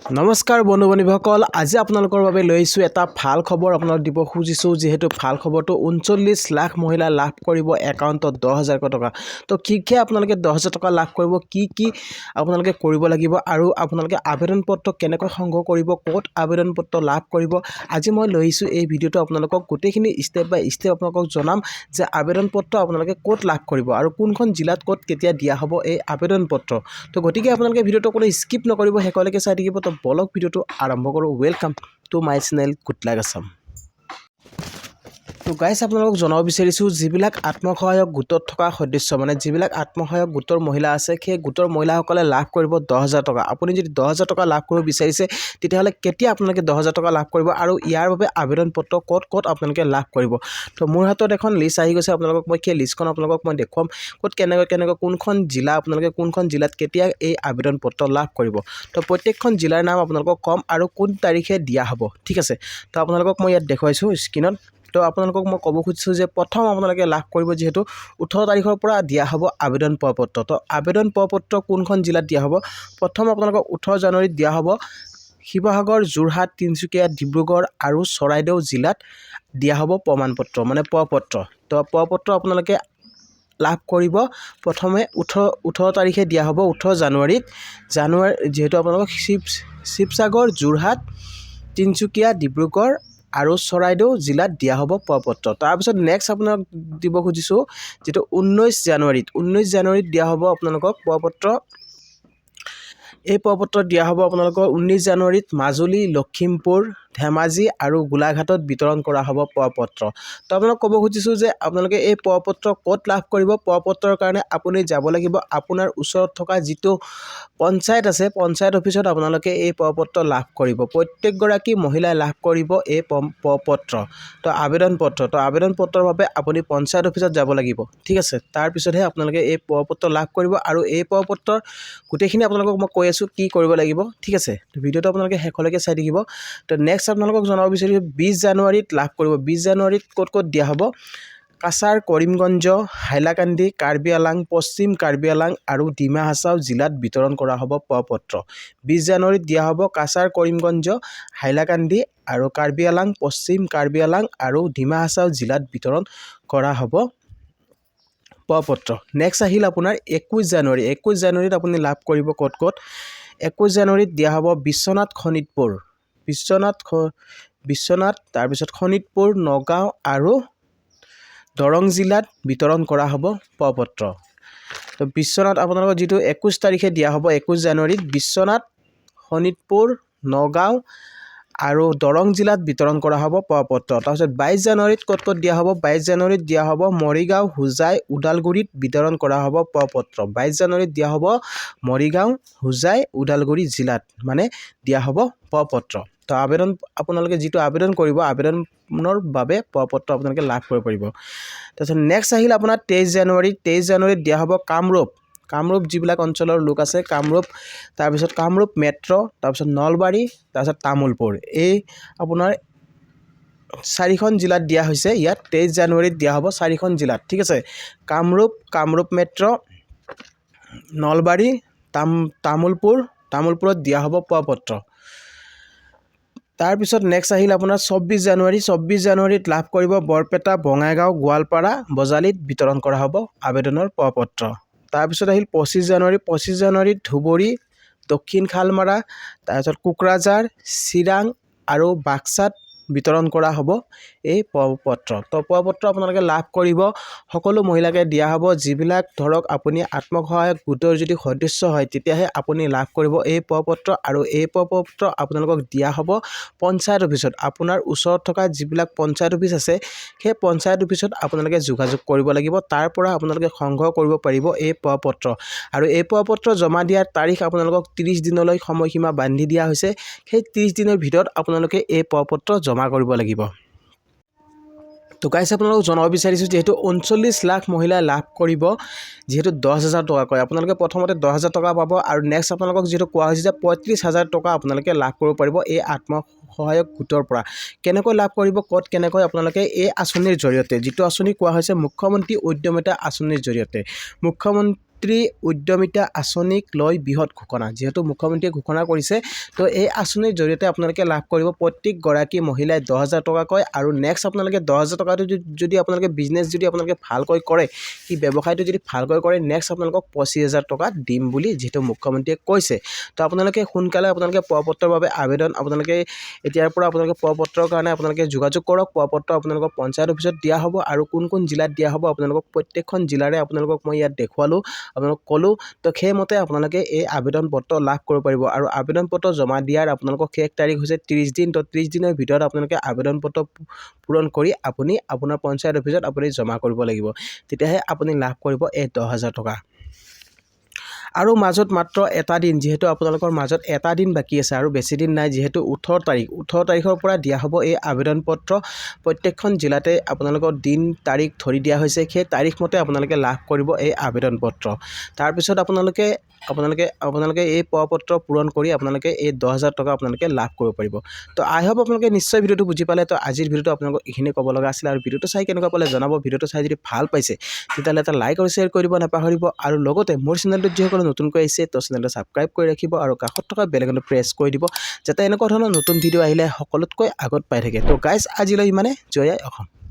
নমস্কাৰ বন্ধু বান্ধৱীসকল, আজি আপোনালোকৰ বাবে লৈছো এটা ভাল খবৰ আপোনালোক দিব খুজিছো। যেহেতু ভাল খবৰটো 39 লাখ মহিলা লাভ কৰিব একাউণ্টত 10,000 টকা। তো কি আপোনালোকে 10,000 টকা লাভ কৰিব, কি আপোনালোকে কৰিব লাগিব আৰু আপোনালোকে আবেদন পত্ৰ কেনেকৈ সংগ্ৰহ কৰিব, ক'ত আবেদন পত্ৰ লাভ কৰিব, আজি মই লৈছো এই ভিডিঅ'টো আপোনালোকক গোটেইখিনি ষ্টেপ বাই ষ্টেপ আপোনালোকক জনাম যে আবেদন পত্ৰ আপোনালোকে ক'ত লাভ কৰিব আৰু কোনখন জিলাত ক'ত কেতিয়া দিয়া হ'ব এই আবেদন পত্ৰ। তো গতিকে আপোনালোকে ভিডিঅ'টো কোনো স্কিপ নকৰিব, শেষলৈকে চাই থাকিব। তো বলক ভিডিঅ'টো আৰম্ভ কৰোঁ। Welcome to my channel good luck Assam. তো গাইজ আপোনালোকক জনাব বিচাৰিছোঁ, যিবিলাক আত্মসহায়ক গোটত থকা সদস্য মানে যিবিলাক আত্মসহায়ক গোটৰ মহিলা আছে, সেই গোটৰ মহিলাসকলে লাভ কৰিব 10,000 টকা। আপুনি যদি 10,000 টকা লাভ কৰিব বিচাৰিছে তেতিয়াহ'লে কেতিয়া আপোনালোকে 10,000 টকা লাভ কৰিব আৰু ইয়াৰ বাবে আবেদন পত্ৰ ক'ত আপোনালোকে লাভ কৰিব। তো মোৰ হাতত এখন লিষ্ট আহি গৈছে, আপোনালোকক মই সেই লিষ্টখন আপোনালোকক মই দেখুৱাম ক'ত কেনেকৈ কোনখন জিলা আপোনালোকে কোনখন জিলাত কেতিয়া এই আবেদন পত্ৰ লাভ কৰিব। তো প্ৰত্যেকখন জিলাৰ নাম আপোনালোকক ক'ম আৰু কোন তাৰিখে দিয়া হ'ব, ঠিক আছে। তো আপোনালোকক মই ইয়াত দেখুৱাইছোঁ স্ক্ৰীনত। তো আপোনালোকক মই ক'ব খুজিছোঁ যে প্ৰথম আপোনালোকে লাভ কৰিব, যিহেতু 18 তাৰিখৰ পৰা দিয়া হ'ব আবেদন পত্ৰ। তো আবেদন পত্ৰ কোনখন জিলাত দিয়া হ'ব, প্ৰথম আপোনালোকক 18 জানুৱাৰীত দিয়া হ'ব শিৱসাগৰ, যোৰহাট, তিনিচুকীয়া, ডিব্ৰুগড় আৰু চৰাইদেউ জিলাত দিয়া হ'ব প্ৰমাণপত্ৰ মানে পত্ৰ। তো পত্ৰ আপোনালোকে লাভ কৰিব প্ৰথমে 18 তাৰিখে দিয়া হ'ব 18 জানুৱাৰীত। যিহেতু আপোনালোকক শিৱসাগৰ, যোৰহাট, তিনিচুকীয়া, ডিব্ৰুগড় আৰু চৰাইদেউ জিলাত দিয়া হ'ব পত্ৰ। তাৰপিছত নেক্সট আপোনাক দিব খুজিছোঁ যিটো 19 জানুৱাৰীত দিয়া হ'ব আপোনালোকক পত্ৰ। এই পত্ৰ দিয়া হ'ব আপোনালোকৰ 19 জানুৱাৰীত মাজুলী, লখিমপুৰ, ধেমাজি আৰু গোলাঘাটত বিতৰণ কৰা হ'ব পত্ৰ। তো আপোনাক ক'ব খুজিছোঁ যে আপোনালোকে এই পত্ৰ ক'ত লাভ কৰিব। পত্ৰৰ কাৰণে আপুনি যাব লাগিব আপোনাৰ ওচৰত থকা যিটো পঞ্চায়ত আছে, পঞ্চায়ত অফিচত আপোনালোকে এই পত্ৰ লাভ কৰিব। প্ৰত্যেকগৰাকী মহিলাই লাভ কৰিব এই পত্ৰ। তো আবেদন পত্ৰৰ বাবে আপুনি পঞ্চায়ত অফিচত যাব লাগিব, ঠিক আছে। তাৰপিছতহে আপোনালোকে এই পত্ৰ লাভ কৰিব আৰু এই পত্ৰৰ গোটেইখিনি আপোনালোকক মই কৈ আছোঁ কি কৰিব লাগিব, ঠিক আছে। তো ভিডিঅ'টো আপোনালোকে শেষলৈকে চাই থাকিব। তো নেক্সট আপোনালোকক জনাব বিচাৰিছোঁ 20 জানুৱাৰীত লাভ কৰিব। 20 জানুৱাৰীত ক'ত দিয়া হ'ব, কাছাৰ, কৰিমগঞ্জ, হাইলাকান্দি, কাৰ্বি আংলং, পশ্চিম কাৰ্বি আংলং আৰু ডিমা হাছাও জিলাত বিতৰণ কৰা হ'ব পত্ৰ। 20 জানুৱাৰীত দিয়া হ'ব কাছাৰ, কৰিমগঞ্জ, হাইলাকান্দি আৰু কাৰ্বি আংলং, পশ্চিম কাৰ্বি আংলং আৰু ডিমা হাছাও জিলাত বিতৰণ কৰা হ'ব পত্ৰ। নেক্সট আহিল আপোনাৰ 21 জানুৱাৰীত আপুনি লাভ কৰিব ক'ত 21 জানুৱাৰীত দিয়া হ'ব বিশ্বনাথ, তাৰপিছত শোণিতপুৰ, নগাঁও আৰু দৰং জিলাত বিতৰণ কৰা হ'ব পত্ৰ। তো বিশ্বনাথ আপোনালোকৰ যিটো 21 তাৰিখে দিয়া হ'ব 21 জানুৱাৰীত বিশ্বনাথ, শোণিতপুৰ, নগাঁও আৰু দৰং জিলাত বিতৰণ কৰা হ'ব পত্ৰ। তাৰপিছত 22 জানুৱাৰীত ক'ত দিয়া হ'ব, 22 জানুৱাৰীত দিয়া হ'ব মৰিগাঁও, হোজাই, ওদালগুৰিত বিতৰণ কৰা হ'ব পত্ৰ। 22 জানুৱাৰীত দিয়া হ'ব মৰিগাঁও, হোজাই, ওদালগুৰি জিলাত মানে দিয়া হ'ব পত্ৰ। তো আপোনালোকে যিটো আবেদন কৰিব, আবেদনৰ বাবে পত্ৰ আপোনালোকে লাভ কৰিব পাৰিব। তাৰপিছত নেক্সট আহিল আপোনাৰ 23 জানুৱাৰীত দিয়া হ'ব কামৰূপ যিবিলাক অঞ্চলৰ লোক আছে, তাৰপিছত কামৰূপ মেট্ৰ', তাৰপিছত নলবাৰী, তাৰপিছত তামোলপুৰ, এই আপোনাৰ 4খন জিলাত দিয়া হৈছে। ইয়াত 23 জানুৱাৰীত দিয়া হ'ব 4খন জিলাত, ঠিক আছে। কামৰূপ মেট্ৰ', নলবাৰী, তামোলপুৰত দিয়া হ'ব পত্ৰ। তাৰপিছত নেক্সট আহিল আপোনাৰ 24 জানুৱাৰীত লাভ কৰিব বৰপেটা, বঙাইগাঁও, গোৱালপাৰা, বজালীত বিতৰণ কৰা হ'ব আবেদনৰ পত্ৰ। তাৰপিছত আহিল 25 জানুৱাৰীত ধুবুৰী, দক্ষিণ শালমাৰা, তাৰপিছত কোকৰাঝাৰ, চিৰাং আৰু বাক্সাত বিতৰণ কৰা হ'ব এই পত্ৰ। তো পত্ৰ আপোনালোকে লাভ কৰিব সকলো মহিলাকে দিয়া হ'ব। যিবিলাক ধৰক আপুনি আত্মসহায়ক গোটৰ যদি সদস্য হয় তেতিয়াহে আপুনি লাভ কৰিব এই পত্ৰ। আৰু এই পত্ৰ আপোনালোকক দিয়া হ'ব পঞ্চায়ত অফিচত। আপোনাৰ ওচৰত থকা যিবিলাক পঞ্চায়ত অফিচ আছে সেই পঞ্চায়ত অফিচত আপোনালোকে যোগাযোগ কৰিব লাগিব। তাৰ পৰা আপোনালোকে সংগ্ৰহ কৰিব পাৰিব এই পত্ৰ। আৰু এই পত্ৰ জমা দিয়াৰ তাৰিখ আপোনালোকক 30 দিনলৈ সময়সীমা বান্ধি দিয়া হৈছে। সেই 30 দিনৰ ভিতৰত আপোনালোকে এই পত্ৰ জমা কৰিব লাগিব। তো গাইজ আপোনালোকক জনাব বিচাৰিছোঁ, যিহেতু 39 লাখ মহিলাই লাভ কৰিব, যিহেতু 10,000 টকাকৈ আপোনালোকে প্ৰথমতে 10,000 টকা পাব আৰু নেক্সট আপোনালোকক যিহেতু কোৱা হৈছে যে 35,000 টকা আপোনালোকে লাভ কৰিব পাৰিব এই আত্মসহায়ক গোটৰ পৰা। কেনেকৈ লাভ কৰিব, ক'ত কেনেকৈ আপোনালোকে এই আঁচনিৰ জৰিয়তে, যিটো আঁচনি কোৱা হৈছে মুখ্যমন্ত্ৰী উদ্যমিতা আঁচনিৰ জৰিয়তে, মুখ্যমন্ত্ৰী পিতৃ উদ্যমিতা আঁচনিক লৈ বৃহৎ ঘোষণা যিহেতু মুখ্যমন্ত্ৰীয়ে ঘোষণা কৰিছে তো এই আঁচনিৰ জৰিয়তে আপোনালোকে লাভ কৰিব প্ৰত্যেকগৰাকী মহিলাই 10,000 টকাকৈ আৰু নেক্সট আপোনালোকে 10,000 টকাটো যদি আপোনালোকে বিজনেছ যদি আপোনালোকে ভালকৈ কৰে কি ব্যৱসায়টো যদি ভালকৈ কৰে নেক্সট আপোনালোকক 25,000 টকা দিম বুলি যিহেতু মুখ্যমন্ত্ৰীয়ে কৈছে তো আপোনালোকে সোনকালে আপোনালোকে প্ৰপত্ৰৰ বাবে আবেদন আপোনালোকে এতিয়াৰ পৰা আপোনালোকে প্ৰপত্ৰৰ কাৰণে আপোনালোকে যোগাযোগ কৰক প্ৰপত্ৰ আপোনালোকক পঞ্চায়ত অফিচত দিয়া হ'ব আৰু কোন জিলাত দিয়া হ'ব আপোনালোকক প্ৰত্যেকখন জিলাৰে আপোনালোকক মই ইয়াত দেখুৱালোঁ আপোনালোকক ক'লোঁ তো সেইমতে আপোনালোকে এই আবেদন পত্ৰ লাভ কৰিব পাৰিব আৰু আবেদন পত্ৰ জমা দিয়াৰ আপোনালোকক শেষ তাৰিখ হৈছে 30 দিন তো 30 দিনৰ ভিতৰত আপোনালোকে আবেদন পত্ৰ পূৰণ কৰি আপুনি আপোনাৰ পঞ্চায়ত অফিচত আপুনি জমা কৰিব লাগিব তেতিয়াহে আপুনি লাভ কৰিব এই 10,000 টকা আৰু মাজত মাত্ৰ এটা দিন যেহেতু আপোনালোকৰ মাজত এটা দিন বাকি আছে আৰু বেছি দিন নাই যেহেতু 18 তাৰিখৰ পৰা দিয়া হ'ব এই আবেদন পত্ৰ প্ৰত্যেকখন জিলাতে আপোনালোকৰ দিন তাৰিখ ধৰি দিয়া হৈছে সেই তাৰিখ মতে আপোনালোকে লাভ কৰিব এই আবেদন পত্ৰ তাৰ পিছত আপোনালোকে এই প্ৰপত্ৰ পূৰণ কৰি আপোনালোকে এই 10,000 টকা আপোনালোকে লাভ কৰিব পাৰিব তো আই হোপ আপোনালোকে নিশ্চয় ভিডিঅ'টো বুজি পালে তো আজিৰ ভিডিঅ'টো আপোনালোকক এইখিনি ক'ব লগা আছিল আৰু ভিডিঅ'টো চাই কেনেকুৱা পালে জনাব ভিডিঅ'টো চাই যদি ভাল পাইছে তেতিয়াহ'লে এটা লাইক আৰু শ্বেয়াৰ কৰিব নাপাহৰিব আৰু লগতে মোৰ চেনেলটোত যিসকলে নতুনকৈ আহিছে তো চেনেলটো ছাবস্ক্ৰাইব কৰি ৰাখিব আৰু কাষত থকা বেল আইকনটো প্ৰেছ কৰি দিব যাতে এনেকুৱা ধৰণৰ নতুন ভিডিঅ' আহিলে সকলোতকৈ আগত পাই থাকে তো গাইজ আজিলৈ ইমানে জয় আই অসম।